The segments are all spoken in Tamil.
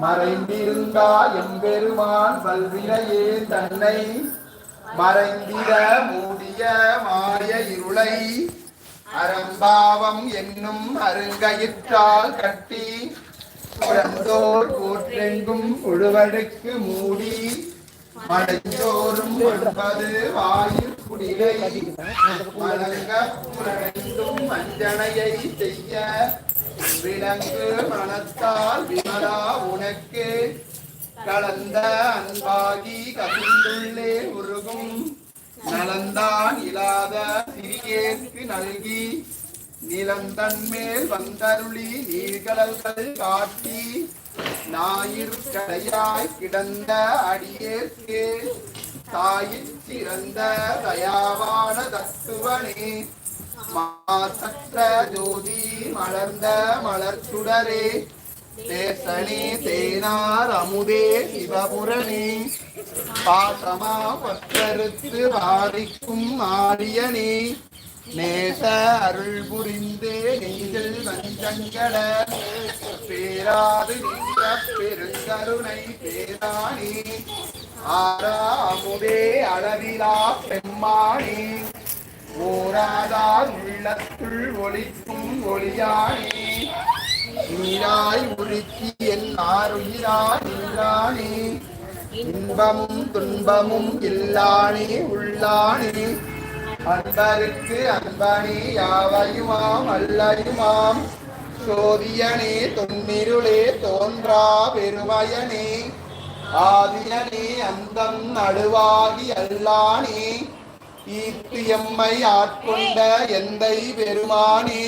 மறைந்திருந்தா எம்பெருமான் பல்வினையே தன்னை மறைந்திட மூடிய மாய இருளை அறம்பாவம் என்னும் அருங்கயிற்றால் கட்டி புறந்தோர் கூற்றெங்கும் புழுவழுக்கு மூடி மடைந்தோறும் 9 வாயில் குடிலை வழங்க புலனைந்தும் மஞ்சனையை செய்ய விலங்கு மனத்தால் விமலா உனக்கு கலந்த அன்பாகி கசிந்துள்ளே உருகும் நலந்தான் இல்லாத சிறியேற்கு நல்கி நிலந்தன்மேல் வந்தருளி நீர்கடல்கள் காட்டி ஞாயிற்கடையாய் கிடந்த அடியேற்கு தாயிற் சிறந்த தயாவான தத்துவனே மாசற்ற ஜோதி மலர்ந்த மலர்ச்சுடரே தேசனே தேனார் அமுதே சிவபுரணே பாசமா பற்றறுத்து பாதிக்கும் ஆரியனே நேச அருள் புரிந்து நெஞ்சில் வஞ்சங்கட பேராது நின்ற பெருங்கருணை பேரானே ஆரா அமுதே அளவிலா பெம்மானே ஓராதார் உள்ளத்துள் ஒளிக்கும் ஒளியானே நீராய் உருக்கி என் ஆறுயிராய் நின்றானே இன்பமும் துன்பமும் இல்லானே உள்ளானே அன்பருக்கு அன்பனே யாவையுமாம் அல்லையுமாம் சோதியனே தொன்னிருளே தோன்றா பெருமயனே ஆதியனே அந்தம் நடுவாகி அல்லானே ஈர்த்து எம்மை ஆட்கொண்ட எந்தை பெருமானே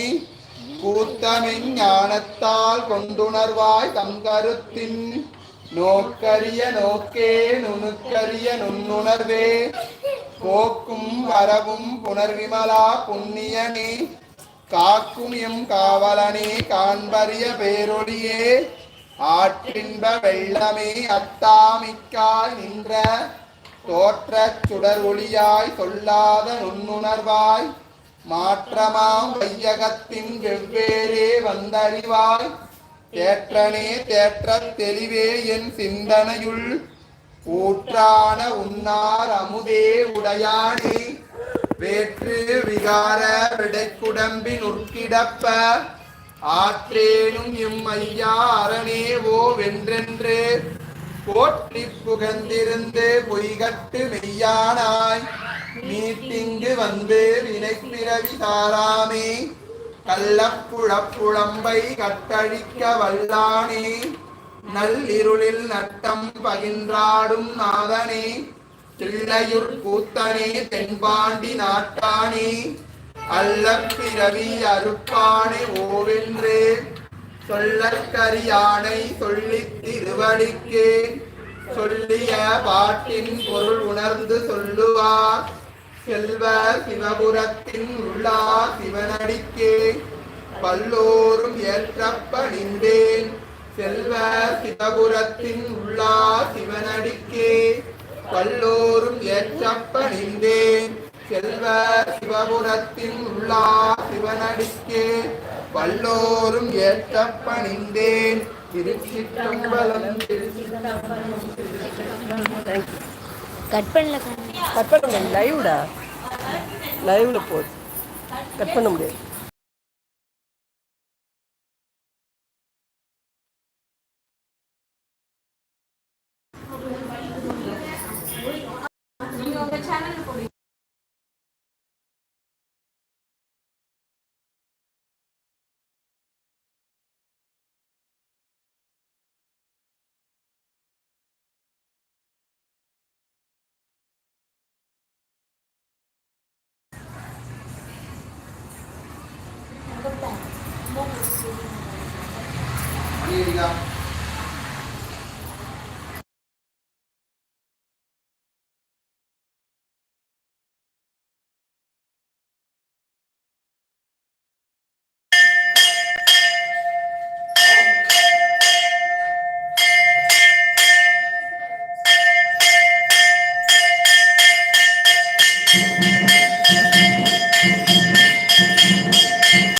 கூத்தமின் ஞானத்தால் கொண்டுணர்வாய் தம் கருத்தின் நோக்கரிய நோக்கே நுணுக்கரிய நுண்ணுணர்வே போக்கும் வரவும் புனர்விமலா புண்ணியனே காக்கும் எம் காவலனே காண்பரிய பேரொழியே ஆற்றின்ப வெள்ளமே அத்தாமிக்காய் நின்ற தோற்ற சுடர் ஒளியாய் சொல்லாத நுண்ணுணர்வாய் மாற்றமாம் வையகத்தின் வெவ்வேறே வந்தறிவாய் தேற்றனே தேற்றத் தெளிவே என் சிந்தனையுள் ஊற்றான உன்னார் அமுதே உடையானே வேற்று விகார விடைக்குடம்பின் உட்கிடப்ப ஆற்றேனும் எம் ஐயா அரணே ஓ வென்றென்று போற்றி புகழ்ந்திருந்து பொய்கட்டு மெய்யானாய் மீட்டிங்கு வந்து வினைப்பிறவி தாராமே கள்ளப்புழப்புழம்பை கட்டழிக்க வல்லானே நல்லிருளில் நட்டம் பகின்றாடும் நாதனே தில்லையுற் கூத்தனே தென்பாண்டி நாட்டானே அல்லப்பிறவி அருப்பானே ஓவென்று சொல்லற்கரியானை சொல்லித் திருவடிக்கே சொல்லிய பாட்டின் பொருள் உணர்ந்து சொல்லுவார் செல்வ சிவபுரத்தின் உள்ளார் சிவனடிக்கே பல்லோரும் ஏற்றப்பணிந்தேன் செல்வ சிவபுரத்தின் உள்ளார் சிவனடிக்கே பல்லோரும் ஏற்றப்பணிந்தேன் செல்வ சிவபுரத்தின் உள்ளார் சிவனடிக்கே பல்லோரும் ஏற்றப்பணிந்தேன் திருச்சிற்றம்பலம். கட் பண்ண முடியாது, லைவ்ல போகுது, கட் பண்ண முடியாது. Ini